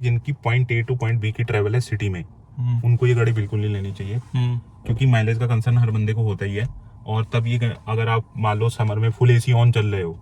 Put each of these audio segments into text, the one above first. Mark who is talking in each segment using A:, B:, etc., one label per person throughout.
A: जिनकी point A to point B की travel है सिटी में, उनको ये गाड़ी बिल्कुल नहीं लेनी चाहिए, क्योंकि माइलेज का कंसर्न हर बंदे को होता ही है। और तब ये अगर आप मान लो समर में फुल एसी ऑन चल रहे हो।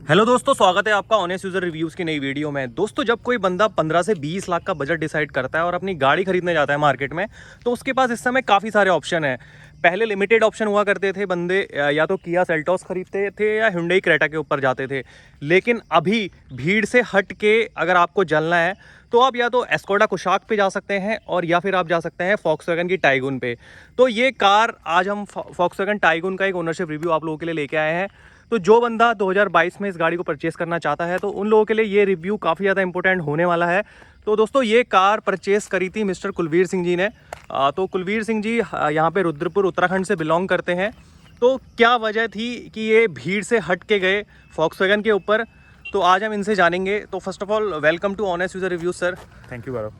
B: हेलो दोस्तों, स्वागत है आपका ऑनेस्ट यूजर रिव्यूज की नई वीडियो में। दोस्तों, जब कोई बंदा 15 से 20 लाख का बजट डिसाइड करता है और अपनी गाड़ी खरीदने जाता है मार्केट में, तो उसके पास इस समय काफ़ी सारे ऑप्शन हैं। पहले लिमिटेड ऑप्शन हुआ करते थे, बंदे या तो किया सेल्टॉस खरीदते थे या hyundai क्रेटा के ऊपर जाते थे। लेकिन अभी भीड़ से हट के अगर आपको चलना है तो आप या तो एस्कोडा कुशाक पे जा सकते हैं और या फिर आप जा सकते हैं फॉक्सवैगन की टाइगून पे। तो ये कार आज हम फॉक्सवैगन टाइगून का एक ओनरशिप रिव्यू आप लोगों के लिए लेके आए हैं। तो जो बंदा 2022 में इस गाड़ी को परचेस करना चाहता है तो उन लोगों के लिए ये रिव्यू काफ़ी ज़्यादा इंपॉर्टेंट होने वाला है। तो दोस्तों, ये कार परचेस करी थी मिस्टर कुलवीर सिंह जी ने। तो कुलवीर सिंह जी यहाँ पे रुद्रपुर उत्तराखंड से बिलोंग करते हैं। तो क्या वजह थी कि ये भीड़ से हट के गए फॉक्सवैगन के ऊपर, तो आज हम इनसे जानेंगे। तो first of all welcome to honest user review sir.
A: Thank you Gaurav.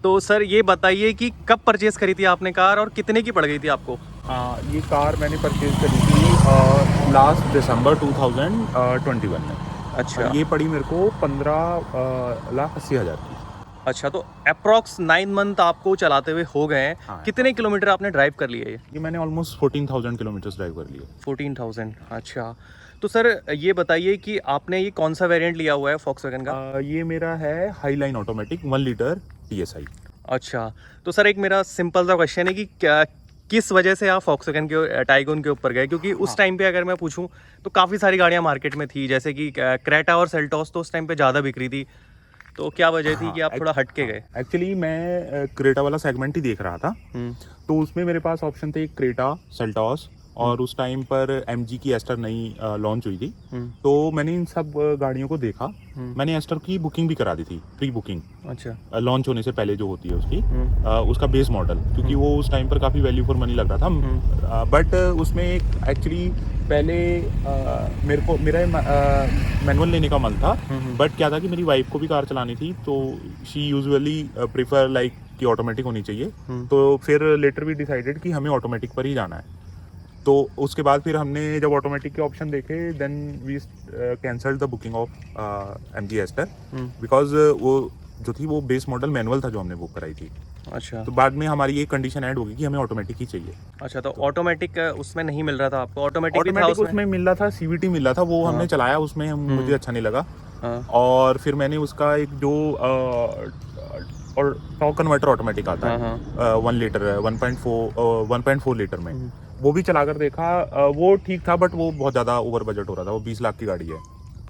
B: तो सर ये बताइए कि कब परचेस करी थी आपने कार और कितने की पड़ गई थी आपको?
A: ये कार मैंने परचेज करी थी लास्ट दिसंबर 2021 में।
B: अच्छा।
A: ये पड़ी मेरे को 15,80,000 की।
B: अच्छा, तो अप्रॉक्स 9 मंथ आपको चलाते हुए हो गए हैं।
A: हाँ।
B: कितने किलोमीटर आपने ड्राइव कर लिए?
A: ये मैंने ऑलमोस्ट 14,000 किलोमीटर ड्राइव कर लिए।
B: 14,000। अच्छा, तो सर ये बताइए कि आपने ये कौन सा वेरिएंट लिया हुआ है फॉक्सवैगन का?
A: ये मेरा है हाईलाइन ऑटोमेटिक 1 लीटर TSI।
B: अच्छा, तो सर एक मेरा सिंपल सा क्वेश्चन है कि क्या किस वजह से आप फॉक्सवैगन के टाइगून के ऊपर गए? क्योंकि उस टाइम पे अगर मैं पूछूं तो काफ़ी सारी गाड़ियां मार्केट में थी, जैसे कि क्रेटा और सेल्टॉस तो उस टाइम पे ज़्यादा बिक रही थी। तो क्या वजह थी कि आप थोड़ा हट के गए?
A: एक्चुअली मैं क्रेटा वाला सेगमेंट ही देख रहा था। तो उसमें मेरे पास ऑप्शन थे क्रेटा, सेल्टॉस और उस टाइम पर MG की एस्टर नई लॉन्च हुई थी। तो मैंने इन सब गाड़ियों को देखा। मैंने एस्टर की बुकिंग भी करा दी थी, प्री बुकिंग।
B: अच्छा।
A: लॉन्च होने से पहले जो होती है उसकी उसका बेस मॉडल, क्योंकि वो उस टाइम पर काफ़ी वैल्यू फॉर मनी लग रहा था। बट उसमें एक्चुअली पहले मेरे को मेरा मैनुअल लेने का मन था। बट क्या था कि मेरी वाइफ को भी कार चलानी थी, तो शी यूजुअली प्रेफर लाइक कि ऑटोमेटिक होनी चाहिए। तो फिर लेटर भी डिसाइडेड कि हमें ऑटोमेटिक पर ही जाना है। तो उसके बाद फिर हमने जब ऑटोमेटिक के ऑप्शन देखे, then we cancelled the booking of MG Astor, because वो जो थी वो बेस मॉडल मैनुअल था जो हमने बुक कराई थी।
B: अच्छा।
A: तो बाद में हमारी ये कंडीशन ऐड होगी कि हमें ऑटोमेटिक ही चाहिए।
B: अच्छा, तो ऑटोमेटिक उसमें नहीं मिल रहा था आपको? ऑटोमेटिक भी था
A: उसमें मिल रहा था, CVT मिल रहा था, वो हमने चलाया, उसमें मुझे अच्छा नहीं लगा। और फिर मैंने उसका एक जो और टॉर्क कन्वर्टर ऑटोमेटिक आता है 1 लीटर 1.4 लीटर में, वो भी चलाकर देखा। वो ठीक था, बट वो बहुत ज़्यादा ओवर बजट हो रहा था, वो 20 लाख की गाड़ी है।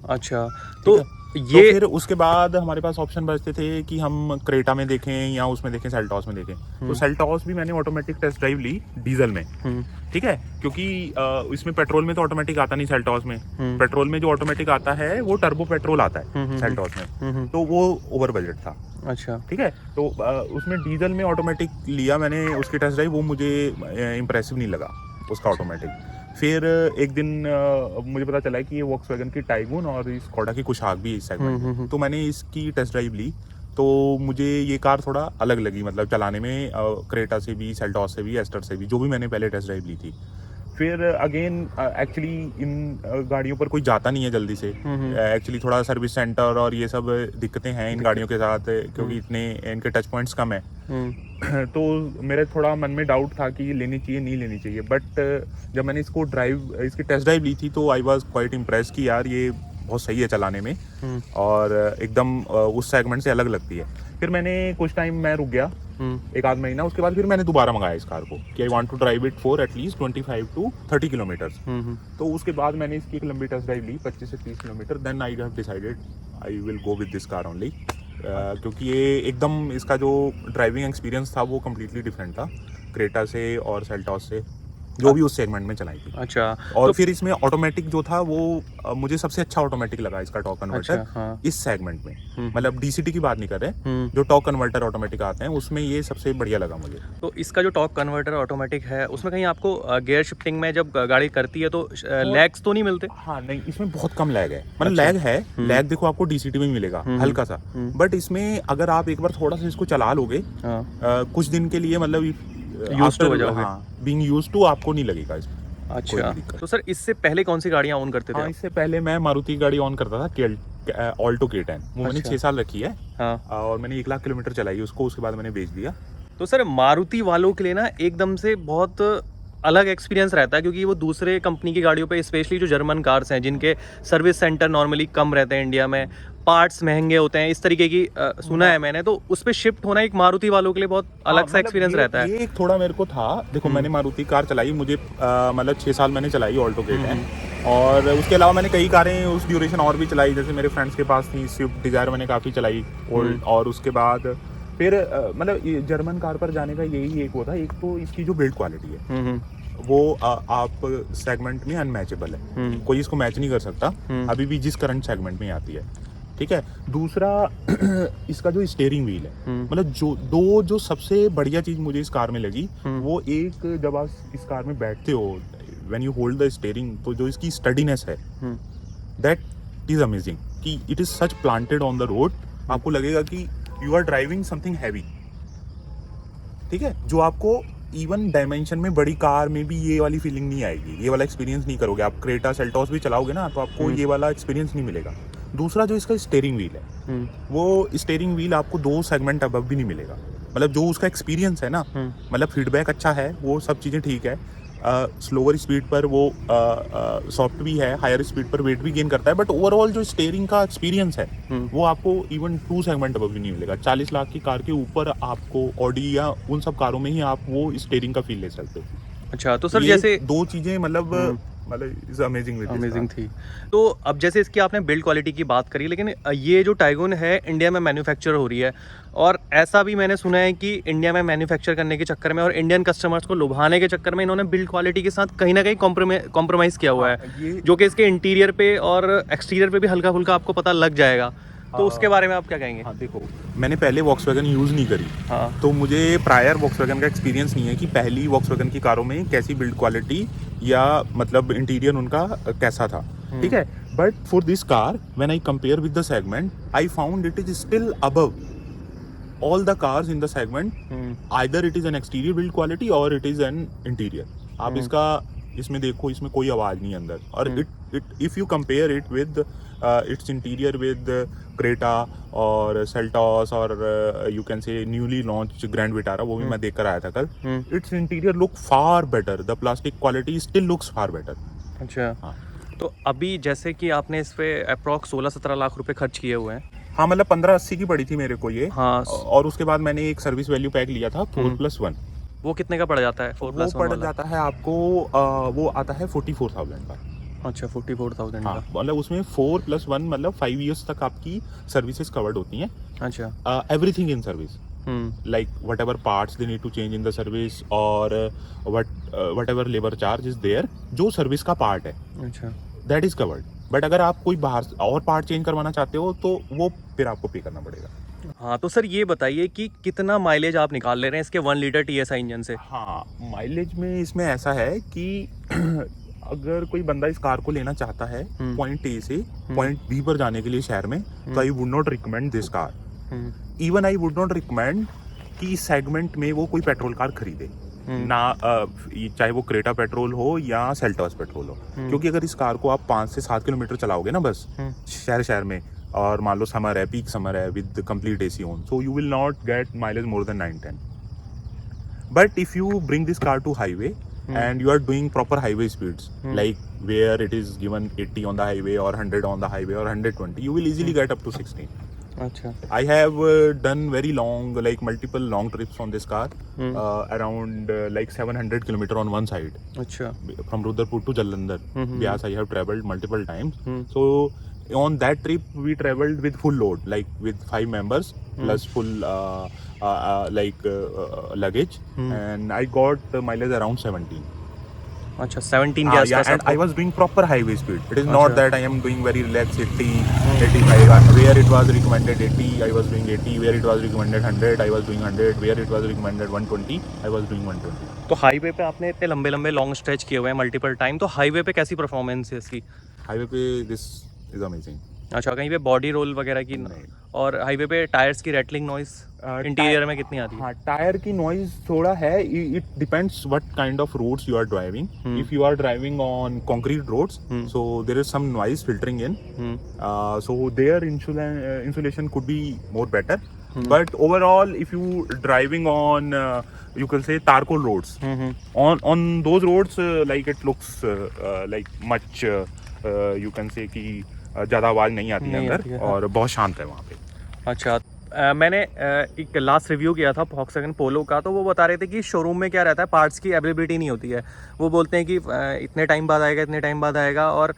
B: अच्छा, तो
A: ये तो फिर उसके बाद हमारे पास ऑप्शन बचते थे कि हम क्रेटा में देखें या उसमें देखें, सेल्टॉस में देखें। तो सेल्टॉस भी मैंने ऑटोमेटिक टेस्ट ड्राइव ली डीजल में। ठीक है, क्योंकि इसमें पेट्रोल में तो ऑटोमेटिक आता नहीं सेल्टॉस में। पेट्रोल में जो ऑटोमेटिक आता है वो टर्बो पेट्रोल आता है सेल्टॉस में, तो वो ओवर बजट था।
B: अच्छा।
A: ठीक है, तो उसमें डीजल में ऑटोमेटिक लिया मैंने उसकी टेस्ट ड्राइव, वो मुझे इम्प्रेसिव नहीं लगा उसका ऑटोमेटिक। फिर एक दिन मुझे पता चला कि ये वॉक्सवैगन की टाइगून और इस स्कोडा की कुशाक भी इस सेगमेंट में, तो मैंने इसकी टेस्ट ड्राइव ली। तो मुझे ये कार थोड़ा अलग लगी, मतलब चलाने में क्रेटा से भी, सेल्टॉस से भी, एस्टर से भी, जो भी मैंने पहले टेस्ट ड्राइव ली थी। फिर अगेन एक्चुअली इन गाड़ियों पर कोई जाता नहीं है जल्दी से। एक्चुअली थोड़ा सर्विस सेंटर और ये सब दिक्कतें हैं इन गाड़ियों के साथ, क्योंकि इतने इनके टच पॉइंट्स कम है। तो मेरे थोड़ा मन में डाउट था कि लेनी चाहिए नहीं लेनी चाहिए। बट जब मैंने इसकी टेस्ट ड्राइव ली थी तो आई वॉज क्वाइट इम्प्रेस कि यार ये बहुत सही है चलाने में, और एकदम उस सेगमेंट से अलग लगती है। फिर मैंने कुछ टाइम मैं रुक गया, 1 आध महीना। उसके बाद फिर मैंने दोबारा मंगाया इस कार को कि I want to drive it for at least 25 to 30 kilometres. तो उसके बाद मैंने इसकी एक लंबी टेस्ट ड्राइव ली, 25 से 30 kilometre. Then I have decided I will go with this car only, क्योंकि ये एकदम इसका जो ड्राइविंग एक्सपीरियंस था वो कम्प्लीटली डिफरेंट था क्रेटा से और सेल्टॉस से, जो भी उस सेगमेंट में चलाई थी।
B: अच्छा।
A: और तो फिर इसमें ऑटोमेटिक जो था वो मुझे सबसे अच्छा ऑटोमेटिक लगा इसका टॉर्क कन्वर्टर।
B: अच्छा, हाँ।
A: इस सेगमेंट में, मतलब DCT की बात नहीं कर रहे, जो टॉर्क कन्वर्टर ऑटोमेटिक आते हैं उसमें ये सबसे बढ़िया लगा मुझे।
B: तो इसका जो टॉर्क कन्वर्टर ऑटोमेटिक है उसमें कहीं आपको गियर शिफ्टिंग में जब गाड़ी करती है तो लैग्स तो नहीं मिलते?
A: हाँ नहीं, इसमें बहुत कम लैग है, मतलब लैग है। लैग देखो आपको DCT में मिलेगा हल्का सा, बट इसमें अगर आप एक बार थोड़ा सा इसको चला लोगे कुछ दिन के लिए, मतलब
B: यूज्ड हो जाओगे,
A: बीइंग यूज्ड टू, आपको नहीं लगेगा इसमें।
B: अच्छा, तो सर इससे पहले कौन सी गाड़ियाँ ऑन करते थे?
A: इससे पहले मैं मारुति गाड़ी ऑन करता था, ऑल्टो K10 वो मैंने
B: अच्छा।
A: 6 साल रखी है
B: हाँ।
A: और मैंने 1 लाख किलोमीटर चलाई उसको, उसके बाद मैंने बेच दिया।
B: तो सर मारुति वालों के लिए ना एकदम से बहुत अलग एक्सपीरियंस रहता है, क्योंकि वो दूसरे कंपनी की गाड़ियों पे, स्पेशली जो जर्मन कार्स हैं जिनके सर्विस सेंटर नॉर्मली कम रहते हैं इंडिया में, पार्ट्स महंगे होते हैं, इस तरीके की सुना है मैंने, तो उस पे शिफ्ट होना एक मारुति वालों के लिए बहुत अलग सा एक्सपीरियंस रहता है।
A: ये एक थोड़ा मेरे को था, देखो मैंने मारुति कार चलाई, मुझे मतलब 6 साल मैंने चलाई ऑल्टो K10 और उसके अलावा मैंने कई कारें उस ड्यूरेशन और भी चलाई, जैसे मेरे फ्रेंड्स के पास थी स्विफ्ट डिजायर मैंने काफ़ी चलाई ओल्ड, और उसके बाद फिर मतलब ये जर्मन कार पर जाने का यही एक वो था, एक तो इसकी जो बिल्ड क्वालिटी है वो आप सेगमेंट में अनमैचेबल है, कोई इसको मैच नहीं कर सकता अभी भी जिस करंट सेगमेंट में आती है, ठीक है। दूसरा इसका जो स्टीयरिंग व्हील है, मतलब जो सबसे बढ़िया चीज मुझे इस कार में लगी वो एक, जब आप इस कार में बैठते हो when you hold the steering, तो जो इसकी स्टडीनेस है दैट इज अमेजिंग, कि it is such planted on the road, आपको लगेगा कि you are driving something heavy, ठीक है, जो आपको इवन डायमेंशन में बड़ी कार में भी ये वाली फीलिंग नहीं आएगी, ये वाला एक्सपीरियंस नहीं करोगे आप। क्रेटा सेल्टॉस भी चलाओगे ना तो आपको ये वाला एक्सपीरियंस नहीं मिलेगा। दूसरा जो इसका स्टीयरिंग व्हील है, वो स्टीयरिंग व्हील आपको 2 सेगमेंट अबव भी नहीं मिलेगा, मतलब जो उसका एक्सपीरियंस है ना, मतलब फीडबैक अच्छा है, वो सब चीज़ें ठीक है, स्लोअर स्पीड पर वो सॉफ्ट भी है, हायर स्पीड पर वेट भी गेन करता है, बट ओवरऑल जो स्टीयरिंग का एक्सपीरियंस है वो आपको इवन 2 सेगमेंट अबव भी नहीं मिलेगा। 40 लाख की कार के ऊपर आपको ऑडी या उन सब कारों में ही आप वो स्टीयरिंग का फील ले सकते हो।
B: अच्छा, तो सर
A: ये
B: जैसे
A: 2 चीजें मतलब इज अमेजिंग
B: थी। तो अब जैसे इसकी आपने बिल्ड क्वालिटी की बात करी, लेकिन ये जो टाइगुन है इंडिया में मैन्युफैक्चर हो रही है, और ऐसा भी मैंने सुना है कि इंडिया में मैन्युफैक्चर करने के चक्कर में और इंडियन कस्टमर्स को लुभाने के चक्कर में इन्होंने बिल्ड क्वालिटी के साथ कहीं ना कहीं कॉम्प्रोमाइज़ किया हुआ है, जो कि इसके इंटीरियर पे और एक्सटीरियर पे भी हल्का फुल्का आपको पता लग जाएगा, तो उसके बारे में आप क्या कहेंगे?
A: हाँ देखो, मैंने पहले वॉक्सवैगन यूज़ नहीं करी,
B: हाँ,
A: तो मुझे प्रायर वॉक्सवैगन का एक्सपीरियंस नहीं है कि पहली वॉक्सवैगन की कारों में कैसी बिल्ड क्वालिटी या मतलब इंटीरियर उनका कैसा था, ठीक है। But for this car when I compare with the segment I found it is still above all the cars in the segment, either it is N exterior build quality और it is an interior. आप इसमें देखो, इसमें कोई आवाज़ नहीं अंदर, और it if you compare it with its interior with Creta और सेल्टॉस और you can say newly launch grand Vitara, वो भी मैं देख कर आया था कल, it's interior look far better, the plastic quality still looks far better.
B: अच्छा, हाँ। तो अभी जैसे कि आपने इस पे अप्रॉक्स 16-17 लाख रुपए खर्च किए हुए हैं।
A: हाँ, मतलब 1580 की पड़ी थी मेरे को ये,
B: हाँ,
A: और उसके बाद मैंने एक सर्विस वैल्यू पैक लिया था 4+1।
B: वो कितने का पड़ जाता है 4+1
A: वो पड़
B: वाला?
A: जाता है आपको वो आता है 44,000 का।
B: अच्छा, 44,000
A: हाँ,
B: का।
A: मतलब उसमें 4+1 मतलब 5 years तक आपकी सर्विसेज कवर्ड होती हैं।
B: अच्छा,
A: everything in service, like whatever parts they need to change in the service or whatever labor charge is there, जो सर्विस का पार्ट है
B: अच्छा,
A: that is covered। बट अगर आप कोई बाहर और पार्ट चेंज करवाना चाहते हो तो वो फिर आपको पे करना पड़ेगा।
B: हाँ, तो सर ये बताइए कि कितना माइलेज आप निकाल ले रहे हैं इसके 1 लीटर TSI इंजन से?
A: हाँ, माइलेज में इसमें ऐसा है कि अगर कोई बंदा इस कार को लेना चाहता है पॉइंट ए से पॉइंट बी पर जाने के लिए शहर में, तो I would not recommend this car. Even I would not recommend कि इस सेगमेंट में वो कोई पेट्रोल कार खरीदे ना, चाहे वो क्रेटा पेट्रोल हो या सेल्टॉस पेट्रोल हो, क्योंकि अगर इस कार को आप 5 से 7 किलोमीटर चलाओगे ना बस शहर में, और मान लो समर है, पीक समर है with complete AC on, so you will not get mileage more than 9-10। But if you bring this car to highway and you are doing proper highway speeds, like where it is given 80 on the highway or 100 on the highway or 120, you will easily get up to 60.
B: अच्छा,
A: I have done very long, like multiple long trips on this car, around like 700 kilometer on one side,
B: अच्छा,
A: from Rudrapur to Jalandhar, Vyas I have traveled multiple times. So on that trip we traveled with full load, like with 5 members plus full luggage, and I got mileage around 17.
B: अच्छा, 17 के
A: Yeah,
B: आसपास
A: and I
B: आपको?
A: was doing proper highway speed. It is not
B: अच्छा।
A: that I am doing very relaxed 80, 85. Where it was recommended 80, I was doing 80. Where it was recommended 100, I was doing 100. Where it was recommended 120, I was doing 120.
B: तो highway पे आपने इतने लंबे लंबे long stretch किए हुए हैं मल्टीपल टाइम, तो हाईवे पे कैसी परफॉर्मेंस है इसकी?
A: Highway पे this is amazing.
B: अच्छा, कहीं पे बॉडी रोल वगैरह की
A: नहीं।
B: और हाईवे पे टायर्स की रैटलिंग नॉइस इंटीरियर में कितनी आती है?
A: हाँ, टायर की नॉइज थोड़ा है. It depends what kind of roads you are driving. If you are driving on concrete roads, so there is some noise filtering in. So their insulation could be more better. But overall, if you driving on you can say charcoal roads, on those roads like it looks like much you can say कि ज़्यादा आवाज़ नहीं आती है अंदर और बहुत शांत है वहाँ पे.
B: अच्छा, मैंने एक लास्ट रिव्यू किया था वॉक्सवैगन पोलो का, तो वो बता रहे थे कि शोरूम में क्या रहता है, पार्ट्स की अवेलेबिलिटी नहीं होती है. वो बोलते हैं कि इतने टाइम बाद आएगा, इतने टाइम बाद आएगा, और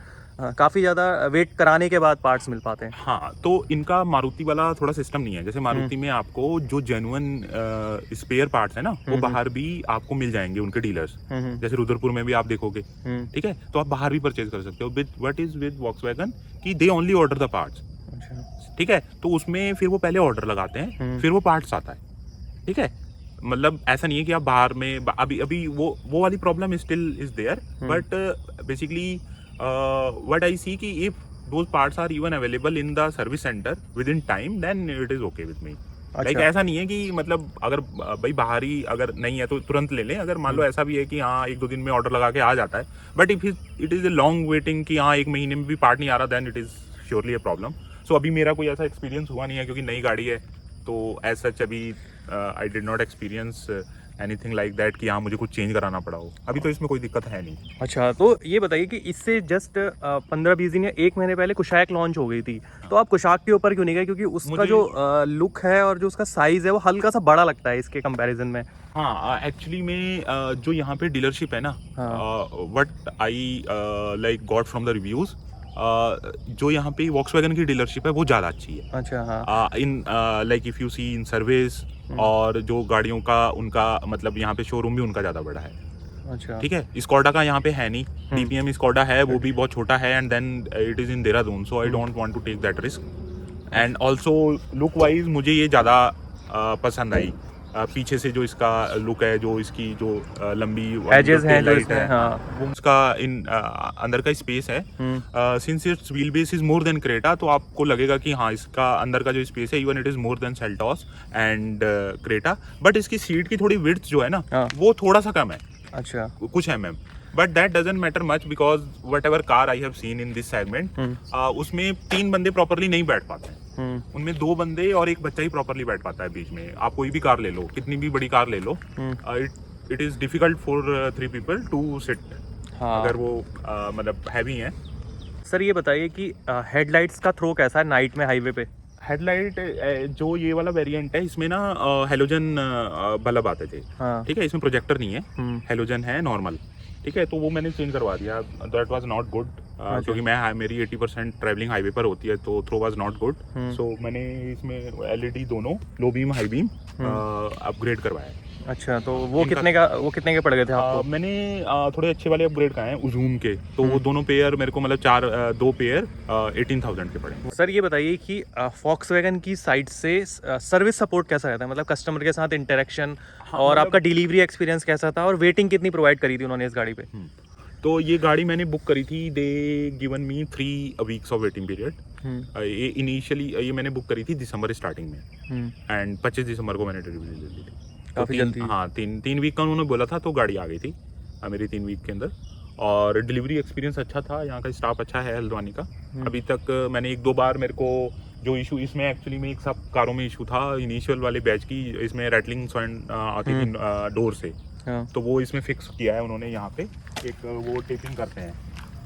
B: काफ़ी ज़्यादा वेट कराने के बाद पार्ट्स मिल पाते हैं.
A: हाँ, तो इनका मारुति वाला थोड़ा सिस्टम नहीं है. जैसे मारुति में आपको जो जेन्युइन स्पेयर पार्ट्स है ना, वो बाहर भी आपको मिल जाएंगे उनके डीलर्स. जैसे रुद्रपुर में भी आप देखोगे, ठीक है, तो आप बाहर भी परचेज कर सकते हो. विद वॉक्सवैगन कि they only order the parts. ठीक है, तो उसमें फिर वो पहले ऑर्डर लगाते हैं, फिर वो पार्ट्स आता है. ठीक है, मतलब ऐसा नहीं है कि आप बाहर में अभी वो वाली problem still is there. But basically what I see कि if those parts are even available in the service center within time, then it is okay with me. Like ऐसा नहीं है कि मतलब अगर भाई बाहर ही अगर नहीं है तो तुरंत ले लें. अगर मान लो ऐसा भी है कि हाँ 1-2 दिन में ऑर्डर लगा के आ जाता है, but if it is a long waiting कि हाँ 1 महीने में भी पार्ट नहीं आ रहा, then it is surely a problem. So अभी मेरा कोई ऐसा एक्सपीरियंस हुआ नहीं है क्योंकि नई गाड़ी है, तो एज सच अभी I did not experience anything like that कि हाँ मुझे कुछ चेंज कराना पड़ा हो. अभी तो इसमें कोई दिक्कत है नहीं.
B: अच्छा, तो ये बताइए कि इससे जस्ट 15-20 दिन या 1 महीने पहले कुशाक लॉन्च हो गई थी, तो आप कुशाक के ऊपर क्यों नहीं गए? क्योंकि उसका जो लुक है और जो उसका साइज है वो हल्का सा बड़ा लगता है इसके कंपैरिजन में.
A: हाँ, एक्चुअली में जो यहाँ पे डीलरशिप है ना, what I like got from the reviews, जो यहाँ पे वॉक्सवैगन की डीलरशिप है वो ज़्यादा अच्छी है.
B: अच्छा, हाँ.
A: In like if you see in service, और जो गाड़ियों का उनका मतलब यहाँ पे शोरूम भी उनका ज़्यादा बड़ा है.
B: अच्छा,
A: ठीक है, स्कॉडा का यहाँ पे है नहीं. DPM स्कॉडा है, वो भी बहुत छोटा है, and then it is in Dehradun, so I don't want to take that risk. And also look wise मुझे ये ज़्यादा पसंद आई. पीछे से जो इसका लुक है, जो इसकी जो लंबी
B: एजेस हैं जो
A: लाइट
B: इसमें,
A: है,
B: हाँ.
A: वो उसका इन अंदर का स्पेस है. Since it's wheel base is more than Creta, तो आपको लगेगा कि हाँ इसका अंदर का जो स्पेस है even it is more than Seltos and Creta. But इसकी सीट की थोड़ी विड्थ जो है ना, वो थोड़ा सा कम है.
B: अच्छा,
A: कुछ mm. But that doesn't matter much because what ever car I have seen in this segment, उसमें 3 बंदे प्रॉपरली नहीं बैठ पाते हैं. उनमें 2 बंदे और एक बच्चा ही प्रॉपरली बैठ पाता है बीच में. आप कोई भी कार ले लो, कितनी भी बड़ी कार ले लो, it is difficult for 3 people to sit. अगर वो मतलब हैवी हैं.
B: सर ये बताइए कि हेडलाइट्स का थ्रो कैसा है नाइट में हाईवे पे?
A: हेडलाइट जो ये वाला वेरिएंट है, इसमें ना हेलोजन बल्ब आते थे. ठीक है, इसमें प्रोजेक्टर नहीं है, हेलोजन है नॉर्मल. ठीक है, तो वो मैंने चेंज करवा दिया. दैट वाज नॉट गुड क्योंकि मेरी 80% ट्रैवलिंग हाईवे पर होती है, तो थ्रो वाज नॉट गुड. सो मैंने इसमें LED दोनों low beam high beam upgrade करवाया.
B: अच्छा, तो वो कितने के पड़ गए थे आपको?
A: मैंने थोड़े अच्छे वाले अपग्रेड कराए हैं उजूम के, तो वो दोनों पेयर मेरे को मतलब 2 पेयर 18,000 के पड़े.
B: सर ये बताइए कि वॉक्सवैगन की साइड से सर्विस सपोर्ट कैसा रहता है, मतलब कस्टमर के साथ इंटरेक्शन, और आपका डिलीवरी एक्सपीरियंस कैसा था, और वेटिंग कितनी प्रोवाइड करी थी उन्होंने इस गाड़ी पे?
A: तो ये गाड़ी मैंने बुक करी थी, they given me 3 weeks of waiting period. ये इनिशियली ये मैंने बुक करी थी दिसंबर स्टार्टिंग में, एंड 25 दिसंबर को मैंने डिलीवरी दे दी थी.
B: काफ़ी जल्दी.
A: हाँ, 3 वीक का उन्होंने बोला था, तो गाड़ी आ गई थी मेरी 3 वीक के अंदर. और डिलीवरी एक्सपीरियंस अच्छा था, यहाँ का स्टाफ अच्छा है हल्द्वानी का. अभी तक मैंने 1-2 बार, मेरे को जो इशू इसमें एक्चुअली में एक सब कारों में इशू था इनिशियल वाले बैच की, इसमें रैटलिंग साउंड आती थी डोर से, तो वो इसमें फिक्स किया है उन्होंने. यहाँ पे एक वो टेपिंग करते हैं,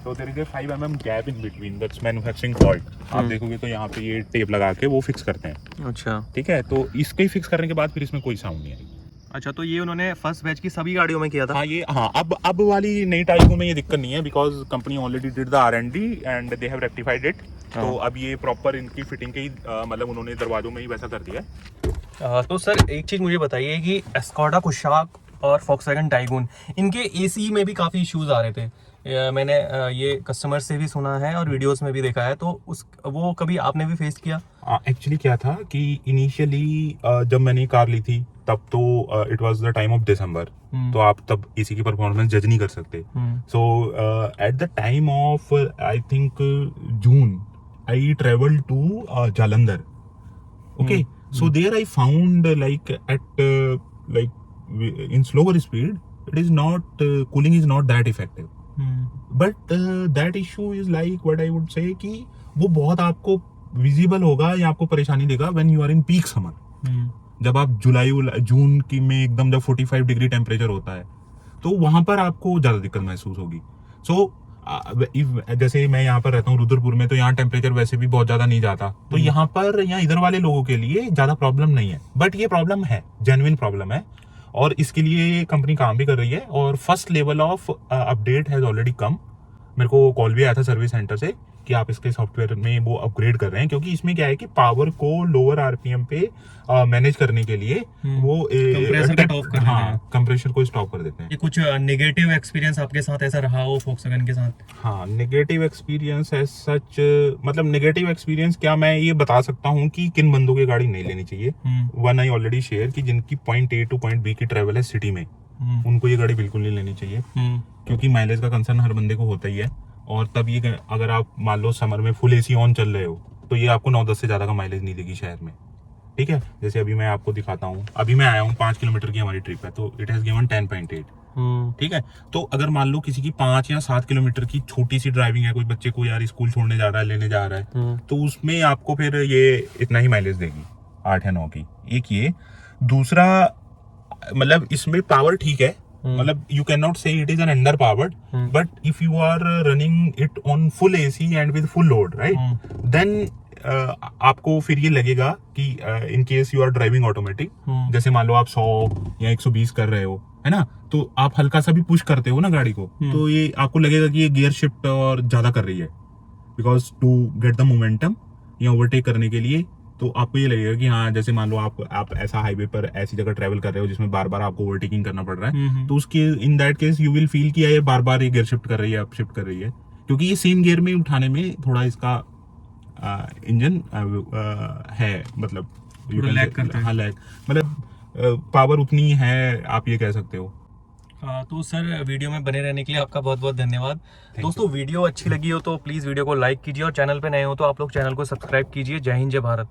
A: तो there is a 5 mm gap in between, that's manufacturing fault. आप देखोगे तो यहाँ पे ये टेप लगा के वो फिक्स करते हैं.
B: अच्छा,
A: ठीक है, तो इसके फिक्स करने के बाद फिर इसमें कोई साउंड नहीं आई.
B: अच्छा, तो ये उन्होंने फर्स्ट बैच की सभी गाड़ियों में किया था?
A: हाँ, ये हाँ, अब वाली नई टाइपों में ये दिक्कत नहीं है, because company already did the R&D and they have rectified it. तो अब ये प्रॉपर इनकी फिटिंग के ही मतलब उन्होंने दरवाजों में ही वैसा कर दिया है.
B: तो सर एक चीज़ मुझे बताइए कि स्कोडा कुशाक और वॉक्सवैगन टाइगून, इनके AC में भी काफ़ी इश्यूज आ रहे थे. मैंने ये कस्टमर से भी सुना है और वीडियोस में भी देखा है, तो वो कभी आपने भी फेस किया?
A: एक्चुअली क्या था कि इनिशियली जब मैंने कार ली थी तब तो it was the time of December, तो आप तब एसी की परफॉर्मेंस जज नहीं कर सकते. So at the time of I think June I traveled to Jalandhar. Okay, so there I found like at in slower speed, it is not cooling is not that effective. But that issue is like what I would say कि वो बहुत आपको visible होगा या आपको परेशानी देगा when you are in peak summer. जब आप जून की में एकदम जब 45 डिग्री टेम्परेचर होता है तो वहां पर आपको ज्यादा दिक्कत महसूस होगी. सो जैसे मैं यहाँ पर रहता हूँ रुद्रपुर में, तो यहाँ टेम्परेचर वैसे भी बहुत ज्यादा नहीं जाता, तो यहाँ पर इधर वाले लोगों के लिए ज्यादा प्रॉब्लम नहीं है. बट ये प्रॉब्लम है, जेन्युइन प्रॉब्लम है, और इसके लिए कंपनी काम भी कर रही है. और first level of update has already come. मेरे को कॉल भी आया था सर्विस सेंटर से कि आप इसके सॉफ्टवेयर में वो अपग्रेड कर रहे हैं, क्योंकि इसमें क्या है कि पावर को लोअर आरपीएम पे मैनेज करने के लिए वो कंप्रेसर को स्टॉप कर देते हैं.
B: ये कुछ नेगेटिव एक्सपीरियंस आपके साथ ऐसा रहा हो Volkswagen के साथ?
A: हाँ, नेगेटिव एक्सपीरियंस है सच. मतलब नेगेटिव एक्सपीरियंस क्या, मैं ये बता सकता हूँ कि किन बंदों की गाड़ी नहीं लेनी चाहिए. वन आई ऑलरेडी शेयर कि जिनकी point A to point B की ट्रेवल है सिटी में, उनको ये गाड़ी बिल्कुल नहीं लेनी चाहिए, क्योंकि माइलेज का कंसर्न हर बंदे को होता ही है. और तब ये अगर आप मान लो समर में फुल एसी ऑन चल रहे हो तो ये आपको 9-10 से ज्यादा का माइलेज नहीं देगी शहर में. ठीक है, जैसे अभी मैं आपको दिखाता हूँ, अभी मैं आया हूँ 5 किलोमीटर की हमारी ट्रिप है, तो इट हैज गिवन 10.8. ठीक है, तो अगर मान लो किसी की 5 या 7 किलोमीटर की छोटी सी ड्राइविंग है, कोई बच्चे को यार स्कूल छोड़ने जा रहा है, लेने जा रहा है, तो उसमें आपको फिर ये इतना ही माइलेज देगी, 8 या 9 की. एक ये. दूसरा, मतलब इसमें पावर ठीक है, मतलब you can not say it is an under powered, but if you are running it on full AC and with full load, right, then आपको फिर ये लगेगा कि in case you are driving automatic, जैसे मान लो आप 100 या 120 कर रहे हो, है ना, तो आप हल्का सा भी पुश करते हो ना गाड़ी को, तो ये आपको लगेगा कि ये गियर शिफ्ट और ज्यादा कर रही है, because to get the momentum या ओवरटेक करने के लिए. तो आपको ये लगेगा कि हाँ, जैसे मान लो आप ऐसा हाईवे पर ऐसी जगह ट्रैवल कर रहे हो जिसमें बार बार आपको ओवरटेकिंग करना पड़ रहा है, तो उसके in that case you will feel कि ये बार बार ये गियर शिफ्ट कर रही है, अप शिफ्ट कर रही है, क्योंकि ये सेम गियर में उठाने में थोड़ा इसका इंजन है, मतलब
B: लैग करता है.
A: हाँ, लैग, मतलब पावर उतनी है, आप ये कह सकते हो.
B: तो सर, वीडियो में बने रहने के लिए आपका बहुत बहुत धन्यवाद. दोस्तों, वीडियो अच्छी लगी हो तो प्लीज़ वीडियो को लाइक कीजिए, और चैनल पे नए हो तो आप लोग चैनल को सब्सक्राइब कीजिए. जय हिंद, जय भारत.